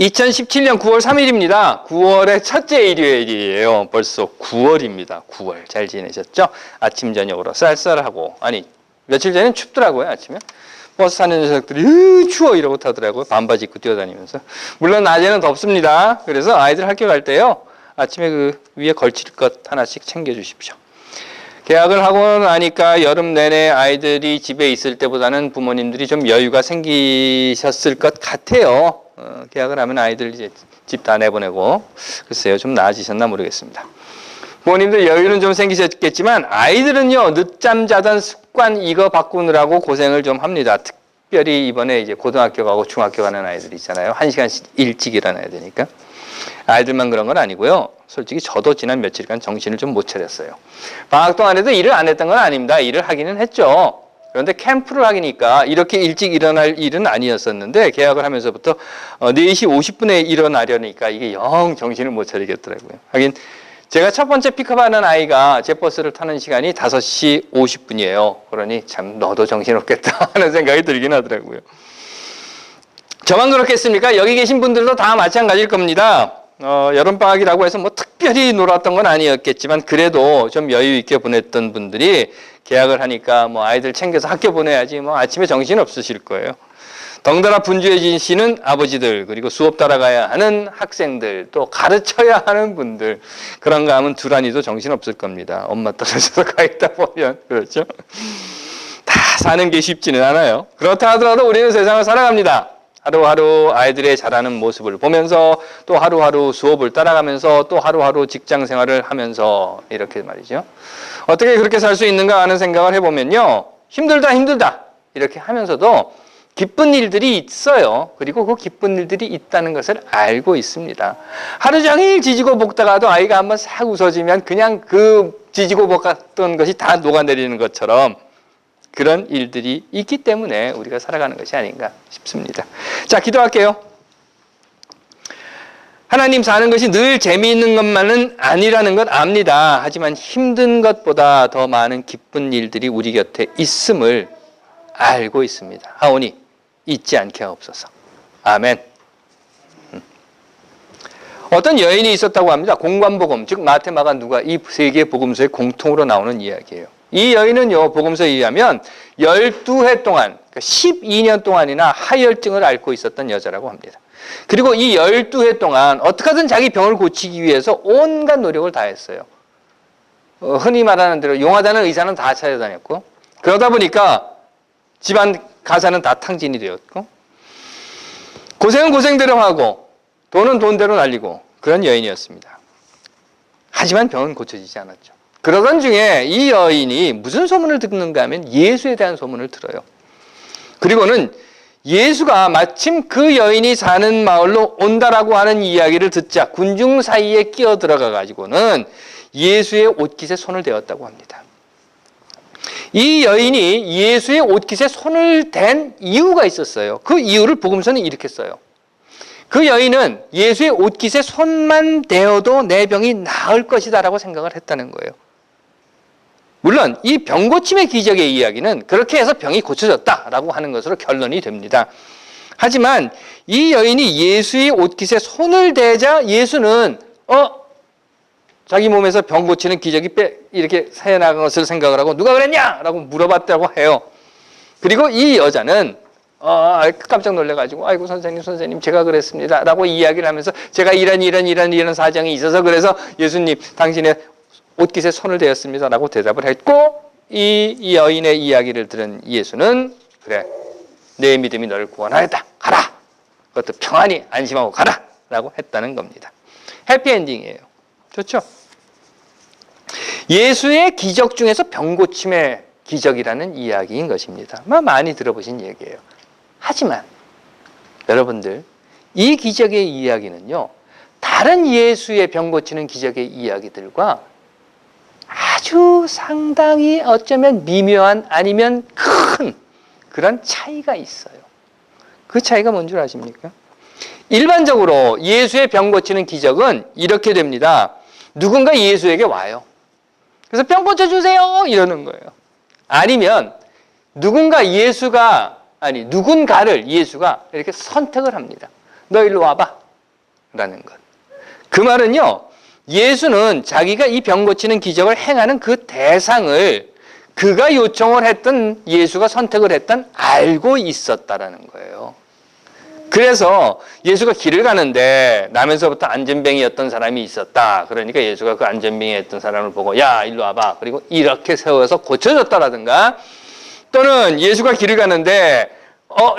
2017년 9월 3일입니다. 9월의 첫째 일요일이에요. 벌써 9월입니다. 9월. 잘 지내셨죠? 아침 저녁으로 쌀쌀하고, 아니 며칠 전에는 춥더라고요. 아침에 버스 타는 녀석들이 추워 이러고 타더라고요. 반바지 입고 뛰어다니면서. 물론 낮에는 덥습니다. 그래서 아이들 학교 갈 때요, 아침에 그 위에 걸칠 것 하나씩 챙겨주십시오. 개학을 하고 나니까 여름 내내 아이들이 집에 있을 때보다는 부모님들이 좀 여유가 생기셨을 것 같아요. 개학을 하면 아이들 이제 집 다 내보내고, 글쎄요, 좀 나아지셨나 모르겠습니다. 부모님들 여유는 좀 생기셨겠지만 아이들은요, 늦잠 자던 습관 이거 바꾸느라고 고생을 좀 합니다. 특별히 이번에 이제 고등학교 가고 중학교 가는 아이들 있잖아요. 1시간씩 일찍 일어나야 되니까. 아이들만 그런 건 아니고요. 솔직히 저도 지난 며칠간 정신을 좀 못 차렸어요. 방학 동안에도 일을 안 했던 건 아닙니다. 일을 하기는 했죠. 그런데 캠프를 하기니까 이렇게 일찍 일어날 일은 아니었었는데, 개학을 하면서부터 4시 50분에 일어나려니까 이게 영 정신을 못 차리겠더라고요. 하긴 제가 첫 번째 픽업하는 아이가 제 버스를 타는 시간이 5시 50분이에요. 그러니 참 너도 정신없겠다 하는 생각이 들긴 하더라고요. 저만 그렇겠습니까? 여기 계신 분들도 다 마찬가지일 겁니다. 여름방학이라고 해서 뭐 특별히 놀았던 건 아니었겠지만 그래도 좀 여유 있게 보냈던 분들이 개학을 하니까 뭐 아이들 챙겨서 학교 보내야지 뭐 아침에 정신 없으실 거예요. 덩달아 분주해지시는 아버지들, 그리고 수업 따라가야 하는 학생들, 또 가르쳐야 하는 분들, 그런가 하면 두란이도 정신 없을 겁니다. 엄마 떨어져서 가 있다 보면. 그렇죠? 다 사는 게 쉽지는 않아요. 그렇다 하더라도 우리는 세상을 살아갑니다. 하루하루 아이들의 자라는 모습을 보면서, 또 하루하루 수업을 따라가면서, 또 하루하루 직장 생활을 하면서, 이렇게 말이죠. 어떻게 그렇게 살 수 있는가 하는 생각을 해보면요, 힘들다 이렇게 하면서도 기쁜 일들이 있어요. 그리고 그 기쁜 일들이 있다는 것을 알고 있습니다. 하루 종일 지지고 볶다가도 아이가 한번 싹 웃어지면 그냥 그 지지고 볶았던 것이 다 녹아내리는 것처럼 그런 일들이 있기 때문에 우리가 살아가는 것이 아닌가 싶습니다. 자, 기도할게요. 하나님, 사는 것이 늘 재미있는 것만은 아니라는 것 압니다. 하지만 힘든 것보다 더 많은 기쁜 일들이 우리 곁에 있음을 알고 있습니다. 하오니 잊지 않게 하옵소서. 아멘. 어떤 여인이 있었다고 합니다. 공관복음, 즉 마태, 마가, 누가, 이 세 개의 복음서에 공통으로 나오는 이야기예요. 이 여인은요, 복음서에 의하면 12해 동안, 그러니까 12년 동안이나 하혈증을 앓고 있었던 여자라고 합니다. 그리고 이 12해 동안 어떻게든 자기 병을 고치기 위해서 온갖 노력을 다했어요. 흔히 말하는 대로 용하다는 의사는 다 찾아다녔고, 그러다 보니까 집안 가사는 다 탕진이 되었고, 고생은 고생대로 하고 돈은 돈대로 날리고 그런 여인이었습니다. 하지만 병은 고쳐지지 않았죠. 그러던 중에 이 여인이 무슨 소문을 듣는가 하면 예수에 대한 소문을 들어요. 그리고는 예수가 마침 그 여인이 사는 마을로 온다라고 하는 이야기를 듣자 군중 사이에 끼어 들어가 가지고는 예수의 옷깃에 손을 대었다고 합니다. 이 여인이 예수의 옷깃에 손을 댄 이유가 있었어요. 그 이유를 복음서는 이렇게 써요. 그 여인은 예수의 옷깃에 손만 대어도 내 병이 나을 것이다 라고 생각을 했다는 거예요. 물론 이 병고침의 기적의 이야기는 그렇게 해서 병이 고쳐졌다라고 하는 것으로 결론이 됩니다. 하지만 이 여인이 예수의 옷깃에 손을 대자 예수는 자기 몸에서 병 고치는 기적이 이렇게 새어나간 것을 생각을 하고 누가 그랬냐? 라고 물어봤다고 해요. 그리고 이 여자는 깜짝 놀래가지고 아이고 선생님 제가 그랬습니다 라고 이야기를 하면서 제가 이런 사정이 있어서 그래서 예수님 당신의 옷깃에 손을 대었습니다 라고 대답을 했고, 이 여인의 이야기를 들은 예수는 그래, 내 믿음이 너를 구원하였다, 가라, 그것도 평안히 안심하고 가라 라고 했다는 겁니다. 해피엔딩이에요. 좋죠? 예수의 기적 중에서 병고침의 기적이라는 이야기인 것입니다. 많이 들어보신 얘기예요. 하지만 여러분들, 이 기적의 이야기는요, 다른 예수의 병 고치는 기적의 이야기들과 아주 상당히 어쩌면 미묘한 아니면 큰 그런 차이가 있어요. 그 차이가 뭔 줄 아십니까? 일반적으로 예수의 병 고치는 기적은 이렇게 됩니다. 누군가 예수에게 와요. 그래서 병 고쳐주세요 이러는 거예요. 아니면 누군가를 예수가 이렇게 선택을 합니다. 너 일로 와봐. 라는 것. 그 말은요, 예수는 자기가 이 병 고치는 기적을 행하는 그 대상을 그가 요청을 했던, 예수가 선택을 했던 알고 있었다라는 거예요. 그래서 예수가 길을 가는데 나면서부터 안전뱅이였던 사람이 있었다. 그러니까 예수가 그 안전뱅이였던 사람을 보고 야, 일로 와봐. 그리고 이렇게 세워서 고쳐줬다라든가, 또는 예수가 길을 가는데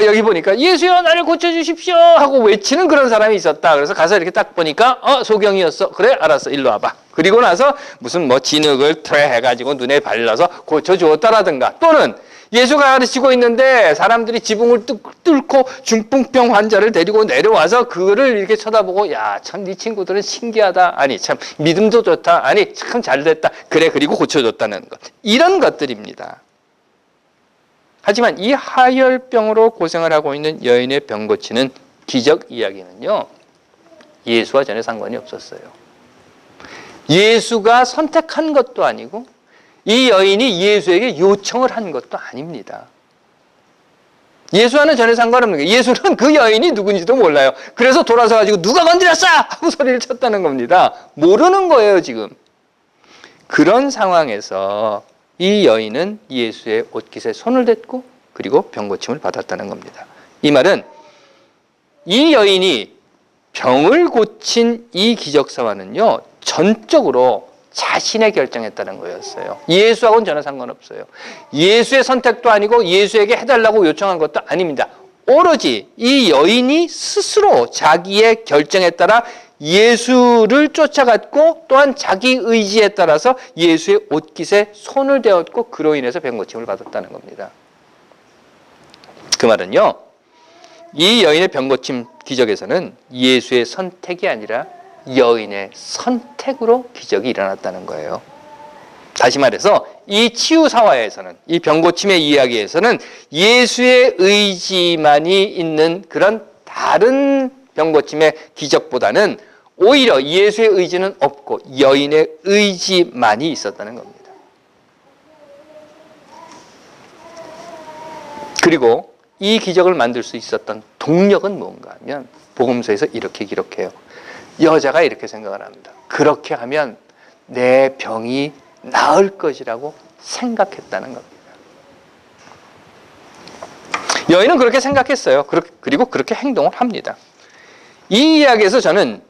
여기 보니까 예수여 나를 고쳐주십시오 하고 외치는 그런 사람이 있었다. 그래서 가서 이렇게 딱 보니까 소경이었어. 그래 알았어 일로 와봐. 그리고 나서 무슨 뭐 진흙을 트레 해가지고 눈에 발라서 고쳐주었다라든가, 또는 예수가 가르치고 있는데 사람들이 지붕을 뚫고 중풍병 환자를 데리고 내려와서 그거를 이렇게 쳐다보고 야, 참 네 친구들은 신기하다. 아니 참 믿음도 좋다. 아니 참 잘됐다. 그래 그리고 고쳐줬다는 것. 이런 것들입니다. 하지만 이 하혈병으로 고생을 하고 있는 여인의 병 고치는 기적 이야기는요, 예수와 전혀 상관이 없었어요. 예수가 선택한 것도 아니고 이 여인이 예수에게 요청을 한 것도 아닙니다. 예수와는 전혀 상관없는 거예요. 예수는 그 여인이 누군지도 몰라요. 그래서 돌아서 가지고 누가 건드렸어! 하고 소리를 쳤다는 겁니다. 모르는 거예요, 지금. 그런 상황에서 이 여인은 예수의 옷깃에 손을 댔고 그리고 병 고침을 받았다는 겁니다. 이 말은 이 여인이 병을 고친 이 기적사와는요, 전적으로 자신의 결정했다는 거였어요. 예수하고는 전혀 상관없어요. 예수의 선택도 아니고 예수에게 해달라고 요청한 것도 아닙니다. 오로지 이 여인이 스스로 자기의 결정에 따라 예수를 쫓아갔고 또한 자기 의지에 따라서 예수의 옷깃에 손을 대었고 그로 인해서 병 고침을 받았다는 겁니다. 그 말은요, 이 여인의 병 고침 기적에서는 예수의 선택이 아니라 여인의 선택으로 기적이 일어났다는 거예요. 다시 말해서 이 치유사화에서는, 이 병 고침의 이야기에서는 예수의 의지만이 있는 그런 다른 병 고침의 기적보다는 오히려 예수의 의지는 없고 여인의 의지만이 있었다는 겁니다. 그리고 이 기적을 만들 수 있었던 동력은 뭔가 하면 복음서에서 이렇게 기록해요. 여자가 이렇게 생각을 합니다. 그렇게 하면 내 병이 나을 것이라고 생각했다는 겁니다. 여인은 그렇게 생각했어요. 그리고 그렇게 행동을 합니다. 이 이야기에서 저는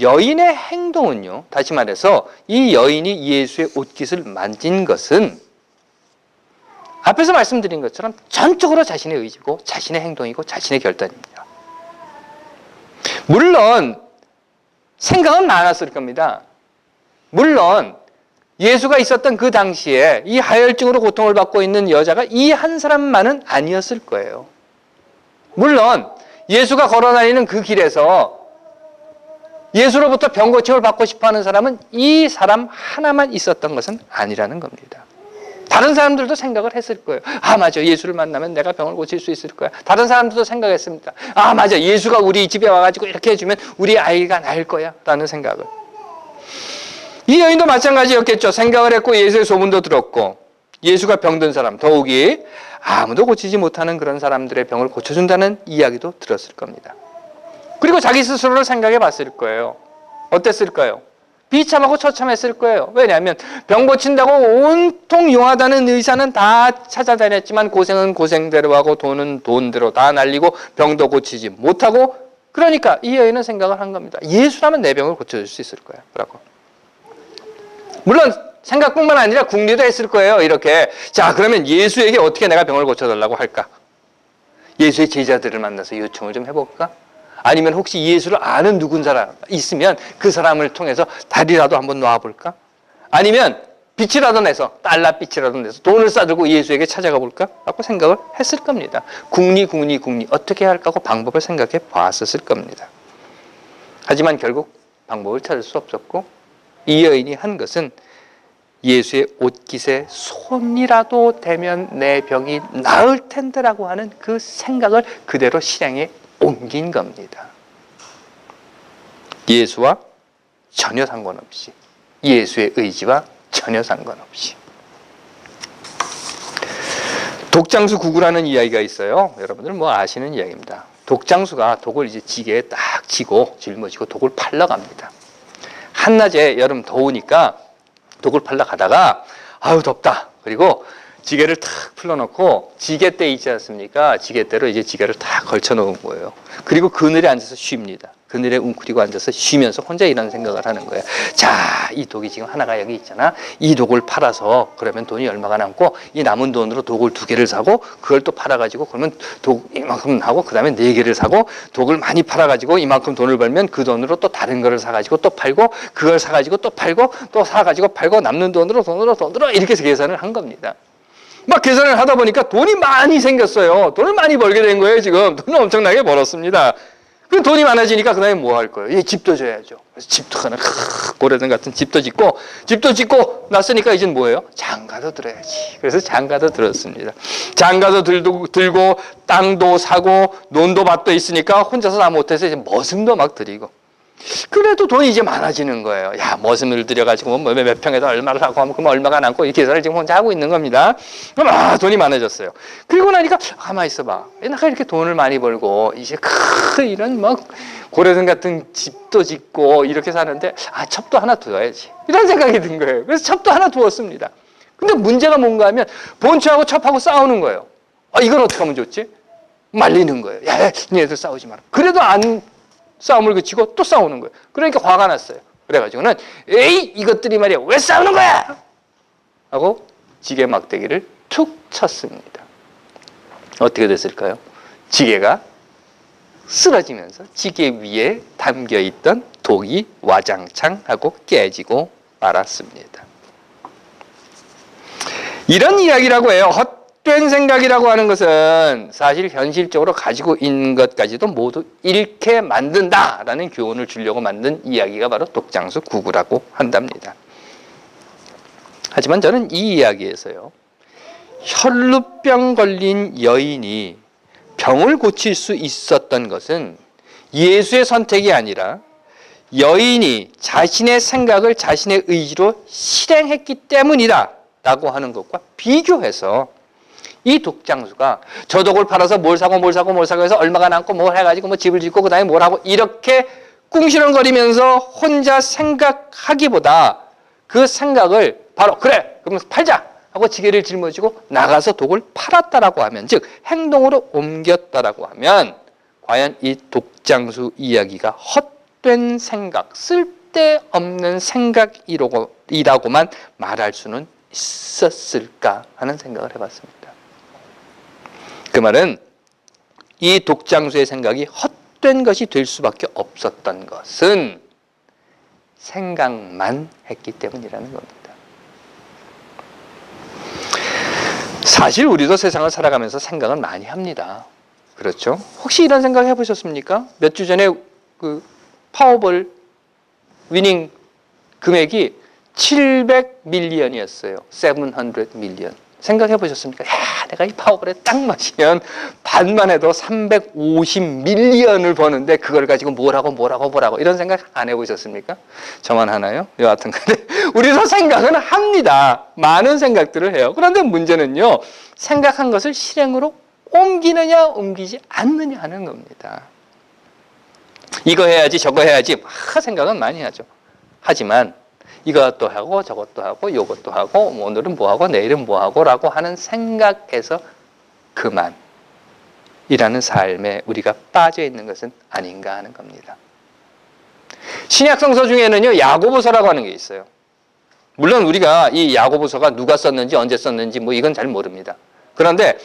여인의 행동은요, 다시 말해서 이 여인이 예수의 옷깃을 만진 것은 앞에서 말씀드린 것처럼 전적으로 자신의 의지고 자신의 행동이고 자신의 결단입니다. 물론 생각은 많았을 겁니다. 물론 예수가 있었던 그 당시에 이 하혈증으로 고통을 받고 있는 여자가 이 한 사람만은 아니었을 거예요. 물론 예수가 걸어다니는 그 길에서 예수로부터 병 고침을 받고 싶어하는 사람은 이 사람 하나만 있었던 것은 아니라는 겁니다. 다른 사람들도 생각을 했을 거예요. 아 맞아, 예수를 만나면 내가 병을 고칠 수 있을 거야. 다른 사람들도 생각했습니다. 아 맞아, 예수가 우리 집에 와가지고 이렇게 해주면 우리 아이가 나을 거야 라는 생각을. 이 여인도 마찬가지였겠죠. 생각을 했고 예수의 소문도 들었고 예수가 병든 사람, 더욱이 아무도 고치지 못하는 그런 사람들의 병을 고쳐준다는 이야기도 들었을 겁니다. 그리고 자기 스스로를 생각해 봤을 거예요. 어땠을까요? 비참하고 처참했을 거예요. 왜냐하면 병 고친다고 온통 용하다는 의사는 다 찾아다녔지만 고생은 고생대로 하고 돈은 돈대로 다 날리고 병도 고치지 못하고, 그러니까 이 여인은 생각을 한 겁니다. 예수라면 내 병을 고쳐줄 수 있을 거야 라고. 물론 생각뿐만 아니라 궁리도 했을 거예요. 이렇게, 자 그러면 예수에게 어떻게 내가 병을 고쳐달라고 할까? 예수의 제자들을 만나서 요청을 좀 해볼까? 아니면 혹시 예수를 아는 누군 사람 있으면 그 사람을 통해서 다리라도 한번 놔볼까? 아니면 빛이라도 내서, 달러 빛이라도 내서 돈을 싸들고 예수에게 찾아가 볼까? 라고 생각을 했을 겁니다. 궁리 어떻게 할까 하고 방법을 생각해 봤었을 겁니다. 하지만 결국 방법을 찾을 수 없었고 이 여인이 한 것은 예수의 옷깃에 손이라도 대면 내 병이 나을 텐데라고 하는 그 생각을 그대로 실행에 옮긴 겁니다. 예수와 전혀 상관없이, 예수의 의지와 전혀 상관없이. 독장수 구구라는 이야기가 있어요. 여러분들 뭐 아시는 이야기입니다. 독장수가 독을 이제 지게에 딱 쥐고 짊어지고 독을 팔러 갑니다. 한낮에 여름 더우니까 독을 팔러 가다가 아유 덥다. 그리고 지게를 탁 풀어놓고 지게대 있지 않습니까? 지게대로 이제 지게를 탁 걸쳐 놓은 거예요. 그리고 그늘에 앉아서 쉽니다. 그늘에 웅크리고 앉아서 쉬면서 혼자 이런 생각을 하는 거예요. 자, 이 독이 지금 하나가 여기 있잖아. 이 독을 팔아서 그러면 돈이 얼마가 남고 이 남은 돈으로 독을 2개를 사고 그걸 또 팔아가지고 그러면 독 이만큼 하고 그 다음에 4개를 사고 독을 많이 팔아가지고 이만큼 돈을 벌면 그 돈으로 또 다른 거를 사가지고 또 팔고 그걸 사가지고 또 팔고 또 사가지고 팔고 남는 돈으로 이렇게 해서 계산을 한 겁니다. 막 계산을 하다 보니까 돈이 많이 생겼어요. 돈을 많이 벌게 된 거예요, 지금. 돈을 엄청나게 벌었습니다. 그 돈이 많아지니까 그 다음에 뭐 할 거예요? 집도 져야죠. 그래서 집도 하나, 고래등 같은 집도 짓고 났으니까 이젠 뭐예요? 장가도 들어야지. 그래서 장가도 들었습니다. 장가도 들고, 땅도 사고, 논도 밭도 있으니까 혼자서 다 못해서 이제 머슴도 막 들이고. 그래도 돈이 이제 많아지는 거예요. 야, 머슴을 들여가지고 몇 평에다 얼마를 하고 하면 그럼 얼마가 남고 이 계산을 지금 혼자 하고 있는 겁니다. 그럼 돈이 많아졌어요. 그리고 나니까 가만히 있어봐. 내가 이렇게 돈을 많이 벌고 이제 큰 이런 막 고래등 같은 집도 짓고 이렇게 사는데 첩도 하나 두어야지. 이런 생각이 든 거예요. 그래서 첩도 하나 두었습니다. 근데 문제가 뭔가 하면 본처하고 첩하고 싸우는 거예요. 이건 어떻게 하면 좋지? 말리는 거예요. 야, 니네들 싸우지 마라. 그래도 안 싸움을 그치고 또 싸우는 거예요. 그러니까 화가 났어요. 그래가지고는 에이 이것들이 말이야 왜 싸우는 거야? 하고 지게 막대기를 툭 쳤습니다. 어떻게 됐을까요? 지게가 쓰러지면서 지게 위에 담겨있던 독이 와장창 하고 깨지고 말았습니다. 이런 이야기라고 해요. 헛된 생각이라고 하는 것은 사실 현실적으로 가지고 있는 것까지도 모두 잃게 만든다라는 교훈을 주려고 만든 이야기가 바로 독장수 구구라고 한답니다. 하지만 저는 이 이야기에서요, 혈루병 걸린 여인이 병을 고칠 수 있었던 것은 예수의 선택이 아니라 여인이 자신의 생각을 자신의 의지로 실행했기 때문이다 라고 하는 것과 비교해서 이 독장수가 저 독을 팔아서 뭘 사고 해서 얼마가 남고 뭘 해가지고 뭐 집을 짓고 그 다음에 뭘 하고 이렇게 꿍시렁거리면서 혼자 생각하기보다 그 생각을 바로 그래 그러면 팔자 하고 지게를 짊어지고 나가서 독을 팔았다라고 하면, 즉 행동으로 옮겼다라고 하면 과연 이 독장수 이야기가 헛된 생각, 쓸데없는 생각이라고만 말할 수는 있었을까 하는 생각을 해봤습니다. 그 말은 이 독장수의 생각이 헛된 것이 될 수밖에 없었던 것은 생각만 했기 때문이라는 겁니다. 사실 우리도 세상을 살아가면서 생각을 많이 합니다. 그렇죠? 혹시 이런 생각 해보셨습니까? 몇 주 전에 그 파워볼 위닝 금액이 700밀리언이었어요. 700밀리언. 생각해 보셨습니까? 야, 내가 이 파워볼에 딱 맞으면 반만 해도 350밀리언을 버는데 그걸 가지고 뭘 하고 이런 생각 안 해보셨습니까? 저만 하나요? 여하튼 근데 우리도 생각은 합니다. 많은 생각들을 해요. 그런데 문제는요, 생각한 것을 실행으로 옮기느냐 옮기지 않느냐 하는 겁니다. 이거 해야지 저거 해야지 막 생각은 많이 하죠. 하지만 이것도 하고 저것도 하고 이것도 하고 오늘은 뭐 하고 내일은 뭐 하고 라고 하는 생각에서 그만이라는 삶에 우리가 빠져 있는 것은 아닌가 하는 겁니다. 신약 성서 중에는요, 야고보서라고 하는 게 있어요. 물론 우리가 이 야고보서가 누가 썼는지 언제 썼는지 뭐 이건 잘 모릅니다. 그런데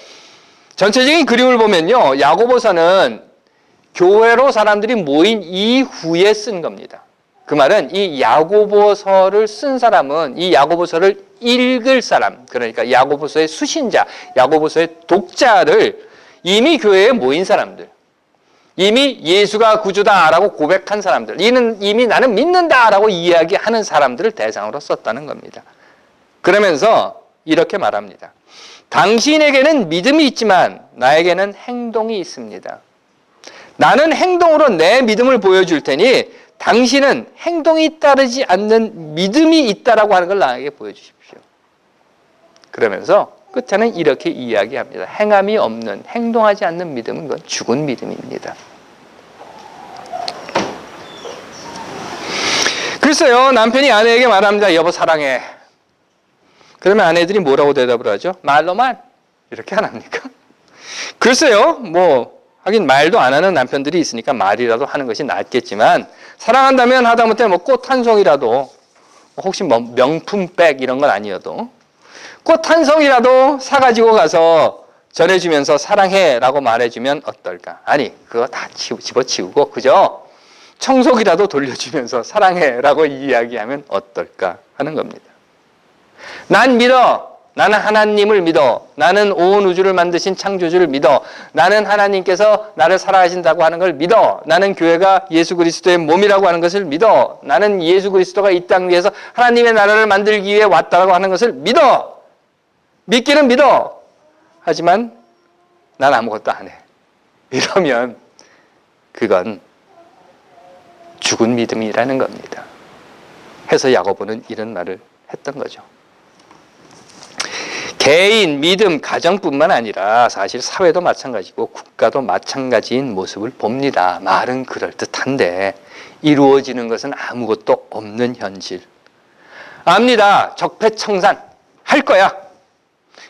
전체적인 그림을 보면요, 야고보서는 교회로 사람들이 모인 이후에 쓴 겁니다. 그 말은 이 야고보서를 쓴 사람은 이 야고보서를 읽을 사람, 그러니까 야고보서의 수신자, 야고보서의 독자를 이미 교회에 모인 사람들, 이미 예수가 구주다라고 고백한 사람들, 이미 나는 믿는다라고 이야기하는 사람들을 대상으로 썼다는 겁니다. 그러면서 이렇게 말합니다. 당신에게는 믿음이 있지만 나에게는 행동이 있습니다. 나는 행동으로 내 믿음을 보여줄 테니 당신은 행동이 따르지 않는 믿음이 있다라고 하는 걸 나에게 보여주십시오. 그러면서 끝에는 이렇게 이야기합니다. 행함이 없는, 행동하지 않는 믿음은 그건 죽은 믿음입니다. 글쎄요, 남편이 아내에게 말합니다. 여보 사랑해. 그러면 아내들이 뭐라고 대답을 하죠? 말로만 이렇게 안 합니까? 글쎄요, 뭐 하긴 말도 안 하는 남편들이 있으니까 말이라도 하는 것이 낫겠지만, 사랑한다면 하다못해 뭐 꽃 한 송이라도, 혹시 뭐 명품백 이런 건 아니어도 꽃 한 송이라도 사가지고 가서 전해주면서 사랑해라고 말해주면 어떨까? 아니, 그거 다 집어치우고 그저 청소기라도 돌려주면서 사랑해라고 이야기하면 어떨까 하는 겁니다. 난 믿어. 나는 하나님을 믿어. 나는 온 우주를 만드신 창조주를 믿어. 나는 하나님께서 나를 사랑하신다고 하는 걸 믿어. 나는 교회가 예수 그리스도의 몸이라고 하는 것을 믿어. 나는 예수 그리스도가 이 땅 위에서 하나님의 나라를 만들기 위해 왔다고 하는 것을 믿어. 믿기는 믿어. 하지만 난 아무것도 안 해. 이러면 그건 죽은 믿음이라는 겁니다. 해서 야고보는 이런 말을 했던 거죠. 개인, 믿음, 가정뿐만 아니라 사실 사회도 마찬가지고 국가도 마찬가지인 모습을 봅니다. 말은 그럴듯한데 이루어지는 것은 아무것도 없는 현실. 압니다. 적폐청산 할 거야.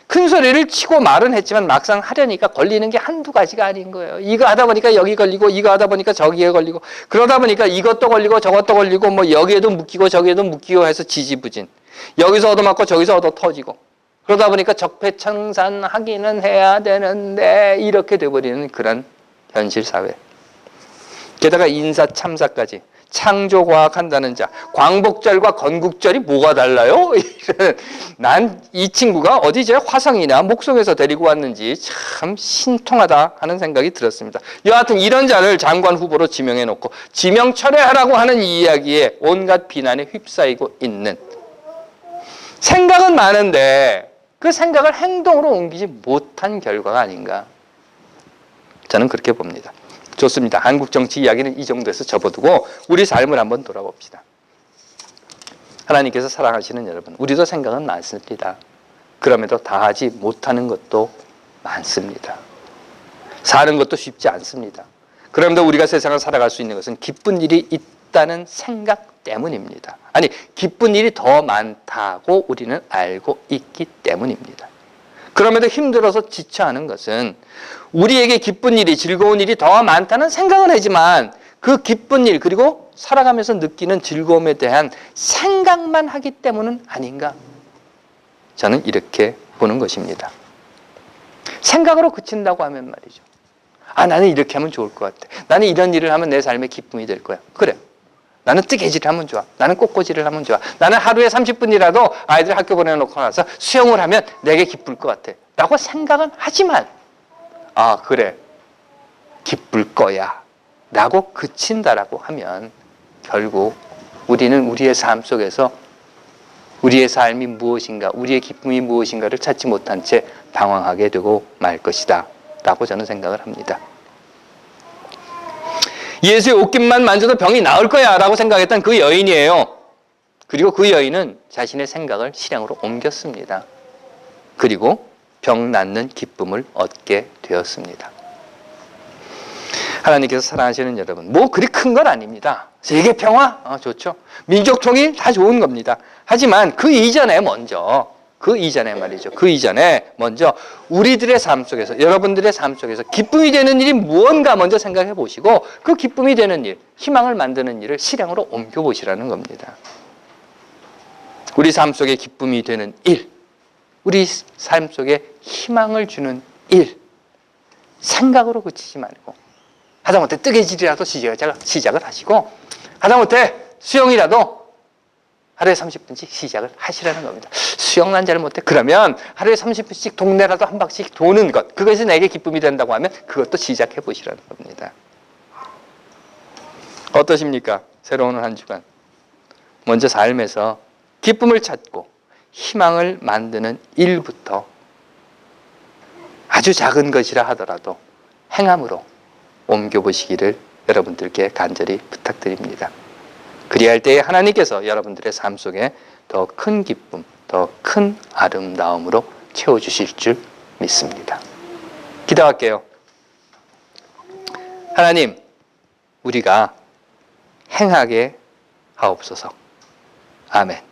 큰 소리를 치고 말은 했지만 막상 하려니까 걸리는 게 한두 가지가 아닌 거예요. 이거 하다 보니까 여기 걸리고 이거 하다 보니까 저기에 걸리고 그러다 보니까 이것도 걸리고 저것도 걸리고 뭐 여기에도 묶이고 저기에도 묶이고 해서 지지부진. 여기서 얻어맞고 저기서 얻어 터지고 그러다 보니까 적폐청산하기는 해야 되는데 이렇게 돼버리는 그런 현실 사회. 게다가 인사참사까지. 창조과학한다는 자. 광복절과 건국절이 뭐가 달라요? 난 이 친구가 어디제 화성이나 목성에서 데리고 왔는지 참 신통하다 하는 생각이 들었습니다. 여하튼 이런 자를 장관 후보로 지명해놓고 지명 철회하라고 하는 이야기에 온갖 비난에 휩싸이고 있는, 생각은 많은데 그 생각을 행동으로 옮기지 못한 결과가 아닌가. 저는 그렇게 봅니다. 좋습니다. 한국 정치 이야기는 이 정도에서 접어두고 우리 삶을 한번 돌아봅시다. 하나님께서 사랑하시는 여러분, 우리도 생각은 많습니다. 그럼에도 다 하지 못하는 것도 많습니다. 사는 것도 쉽지 않습니다. 그럼에도 우리가 세상을 살아갈 수 있는 것은 기쁜 일이 있다는 생각 때문입니다. 아니, 기쁜 일이 더 많다고 우리는 알고 있기 때문입니다. 그럼에도 힘들어서 지쳐하는 것은 우리에게 기쁜 일이, 즐거운 일이 더 많다는 생각은 하지만 그 기쁜 일, 그리고 살아가면서 느끼는 즐거움에 대한 생각만 하기 때문은 아닌가? 저는 이렇게 보는 것입니다. 생각으로 그친다고 하면 말이죠. 아, 나는 이렇게 하면 좋을 것 같아. 나는 이런 일을 하면 내 삶에 기쁨이 될 거야. 그래. 나는 뜨개질을 하면 좋아. 나는 꽃꽂이를 하면 좋아. 나는 하루에 30분이라도 아이들 학교 보내놓고 나서 수영을 하면 내게 기쁠 것 같아. 라고 생각은 하지만, 아, 그래. 기쁠 거야. 라고 그친다라고 하면 결국 우리는 우리의 삶 속에서 우리의 삶이 무엇인가, 우리의 기쁨이 무엇인가를 찾지 못한 채 방황하게 되고 말 것이다. 라고 저는 생각을 합니다. 예수의 옷깃만 만져도 병이 나을 거야 라고 생각했던 그 여인이에요. 그리고 그 여인은 자신의 생각을 실행으로 옮겼습니다. 그리고 병 낫는 기쁨을 얻게 되었습니다. 하나님께서 사랑하시는 여러분, 뭐 그리 큰 건 아닙니다. 세계 평화? 좋죠. 민족 통일? 다 좋은 겁니다. 하지만 그 이전에 먼저 우리들의 삶 속에서, 여러분들의 삶 속에서 기쁨이 되는 일이 무언가 먼저 생각해 보시고 그 기쁨이 되는 일, 희망을 만드는 일을 실행으로 옮겨 보시라는 겁니다. 우리 삶 속에 기쁨이 되는 일, 우리 삶 속에 희망을 주는 일, 생각으로 그치지 말고 하다못해 뜨개질이라도 시작을 하시고 하다못해 수영이라도 하루에 30분씩 시작을 하시라는 겁니다. 수영 난 잘 못해. 그러면 하루에 30분씩 동네라도 한 바퀴씩 도는 것, 그것이 내게 기쁨이 된다고 하면 그것도 시작해 보시라는 겁니다. 어떠십니까? 새로운 한 주간. 먼저 삶에서 기쁨을 찾고 희망을 만드는 일부터 아주 작은 것이라 하더라도 행함으로 옮겨보시기를 여러분들께 간절히 부탁드립니다. 그리할 때에 하나님께서 여러분들의 삶 속에 더 큰 기쁨, 더 큰 아름다움으로 채워주실 줄 믿습니다. 기도할게요. 하나님, 우리가 행하게 하옵소서. 아멘.